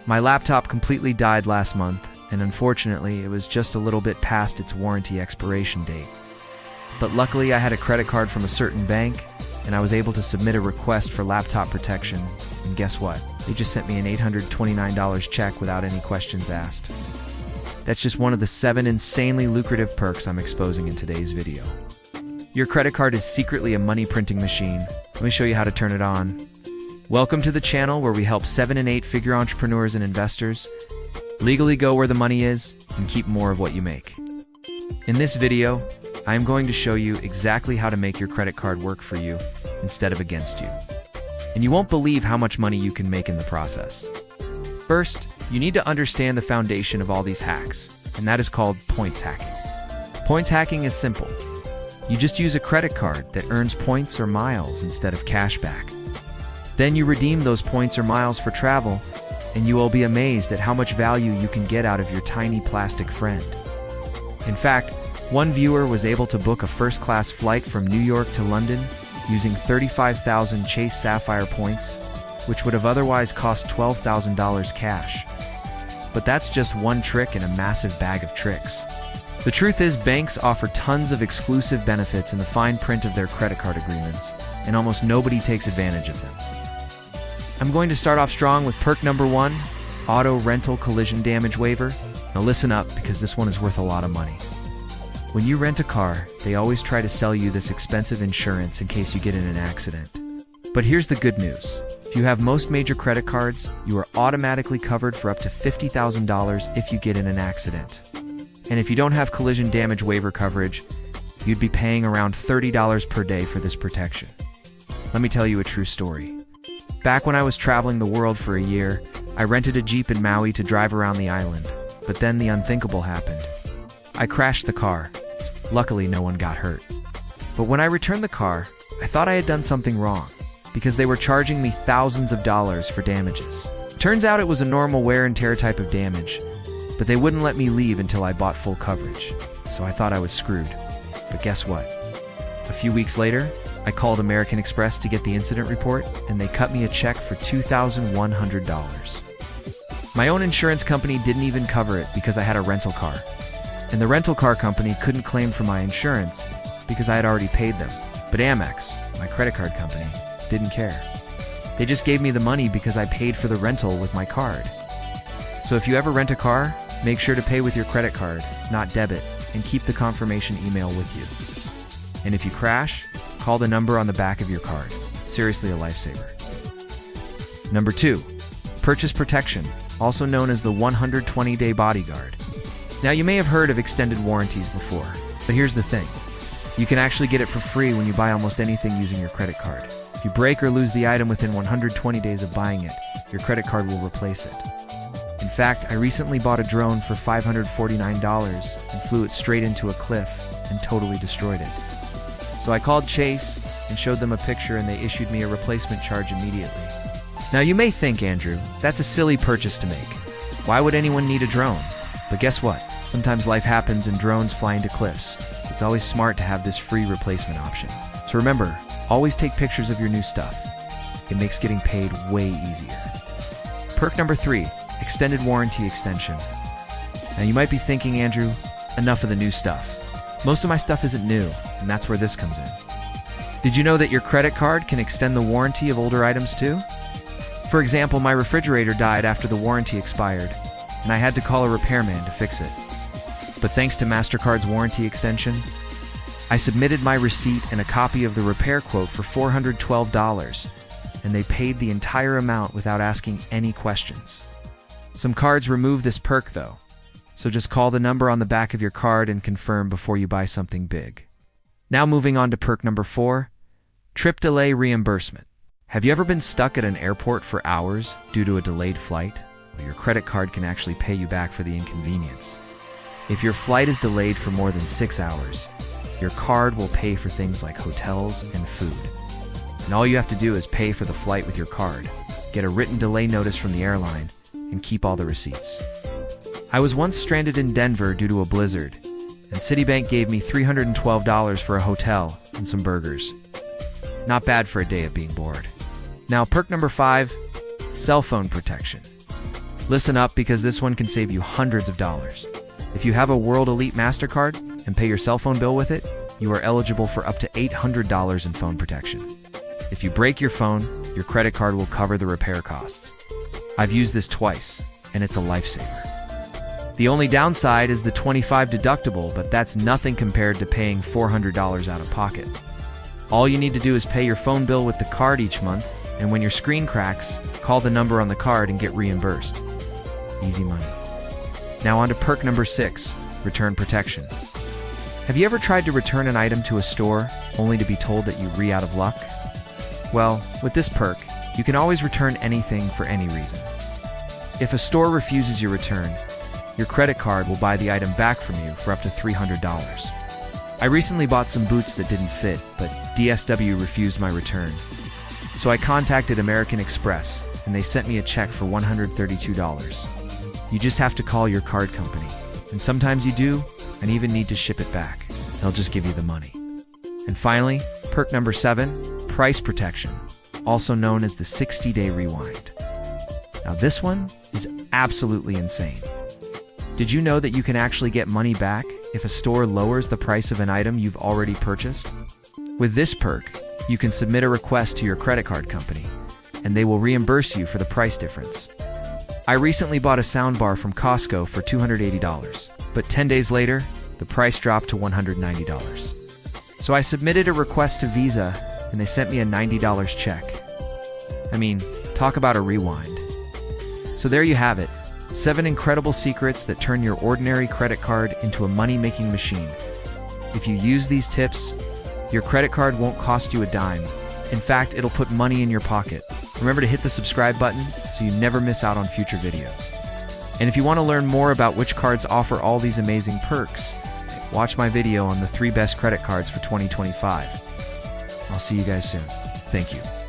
My laptop completely died last month, and unfortunately, it was just a little bit past its warranty expiration date. But luckily, I had a credit card from a certain bank, and I was able to submit a request for laptop protection. And guess what? They just sent me an $829 check without any questions asked. That's just one of the 7 insanely lucrative perks I'm exposing in today's video. Your credit card is secretly a money printing machine. Let me show you how to turn it on. Welcome to the channel where we help 7- and 8-figure entrepreneurs and investors legally go where the money is and keep more of what you make. In this video, I am going to show you exactly how to make your credit card work for you instead of against you. And you won't believe how much money you can make in the process. First, you need to understand the foundation of all these hacks, and that is called points hacking. Points hacking is simple. You just use a credit card that earns points or miles instead of cash back. Then you redeem those points or miles for travel, and you will be amazed at how much value you can get out of your tiny plastic friend. In fact, one viewer was able to book a first-class flight from New York to London using 35,000 Chase Sapphire points, which would have otherwise cost $12,000 cash. But that's just one trick in a massive bag of tricks. The truth is, banks offer tons of exclusive benefits in the fine print of their credit card agreements, and almost nobody takes advantage of them. I'm going to start off strong with perk number 1, auto rental collision damage waiver. Now listen up, because this one is worth a lot of money. When you rent a car, they always try to sell you this expensive insurance in case you get in an accident. But here's the good news. If you have most major credit cards, you are automatically covered for up to $50,000 if you get in an accident. And if you don't have collision damage waiver coverage, you'd be paying around $30 per day for this protection. Let me tell you a true story. Back when I was traveling the world for a year, I rented a Jeep in Maui to drive around the island. But then the unthinkable happened. I crashed the car. Luckily, no one got hurt. But when I returned the car, I thought I had done something wrong, because they were charging me thousands of dollars for damages. Turns out it was a normal wear and tear type of damage, but they wouldn't let me leave until I bought full coverage, so I thought I was screwed. But guess what? A few weeks later, I called American Express to get the incident report, and they cut me a check for $2,100. My own insurance company didn't even cover it because I had a rental car. And the rental car company couldn't claim for my insurance because I had already paid them. But Amex, my credit card company, didn't care. They just gave me the money because I paid for the rental with my card. So if you ever rent a car, make sure to pay with your credit card, not debit, and keep the confirmation email with you. And if you crash, call the number on the back of your card. Seriously a lifesaver. Number 2, purchase protection, also known as the 120-day bodyguard. Now you may have heard of extended warranties before, but here's the thing. You can actually get it for free when you buy almost anything using your credit card. If you break or lose the item within 120 days of buying it, your credit card will replace it. In fact, I recently bought a drone for $549 and flew it straight into a cliff and totally destroyed it. So I called Chase and showed them a picture, and they issued me a replacement charge immediately. Now you may think, Andrew, that's a silly purchase to make. Why would anyone need a drone? But guess what? Sometimes life happens and drones fly into cliffs, so it's always smart to have this free replacement option. So remember, always take pictures of your new stuff. It makes getting paid way easier. Perk number 3, extended warranty extension. Now you might be thinking, Andrew, enough of the new stuff. Most of my stuff isn't new, and that's where this comes in. Did you know that your credit card can extend the warranty of older items too? For example, my refrigerator died after the warranty expired, and I had to call a repairman to fix it. But thanks to MasterCard's warranty extension, I submitted my receipt and a copy of the repair quote for $412, and they paid the entire amount without asking any questions. Some cards remove this perk though, so just call the number on the back of your card and confirm before you buy something big. Now moving on to perk number 4, trip delay reimbursement. Have you ever been stuck at an airport for hours due to a delayed flight? Well, your credit card can actually pay you back for the inconvenience. If your flight is delayed for more than 6 hours, your card will pay for things like hotels and food. And all you have to do is pay for the flight with your card, get a written delay notice from the airline, and keep all the receipts. I was once stranded in Denver due to a blizzard, and Citibank gave me $312 for a hotel and some burgers. Not bad for a day of being bored. Now, perk number 5, cell phone protection. Listen up, because this one can save you hundreds of dollars. If you have a World Elite MasterCard and pay your cell phone bill with it, you are eligible for up to $800 in phone protection. If you break your phone, your credit card will cover the repair costs. I've used this twice, and it's a lifesaver. The only downside is the $25 deductible, but that's nothing compared to paying $400 out of pocket. All you need to do is pay your phone bill with the card each month, and when your screen cracks, call the number on the card and get reimbursed. Easy money. Now on to perk number 6, return protection. Have you ever tried to return an item to a store only to be told that you're out of luck? Well, with this perk, you can always return anything for any reason. If a store refuses your return, your credit card will buy the item back from you for up to $300. I recently bought some boots that didn't fit, but DSW refused my return. So I contacted American Express, and they sent me a check for $132. You just have to call your card company, and sometimes you do, and even need to ship it back. They'll just give you the money. And finally, perk number 7, price protection, also known as the 60-day rewind. Now this one is absolutely insane. Did you know that you can actually get money back if a store lowers the price of an item you've already purchased? With this perk, you can submit a request to your credit card company, and they will reimburse you for the price difference. I recently bought a soundbar from Costco for $280, but 10 days later, the price dropped to $190. So I submitted a request to Visa, and they sent me a $90 check. I mean, talk about a rewind. So there you have it, 7 incredible secrets that turn your ordinary credit card into a money-making machine. If you use these tips, your credit card won't cost you a dime. In fact, it'll put money in your pocket. Remember to hit the subscribe button so you never miss out on future videos. And if you want to learn more about which cards offer all these amazing perks, watch my video on the 3 best credit cards for 2025. I'll see you guys soon. Thank you.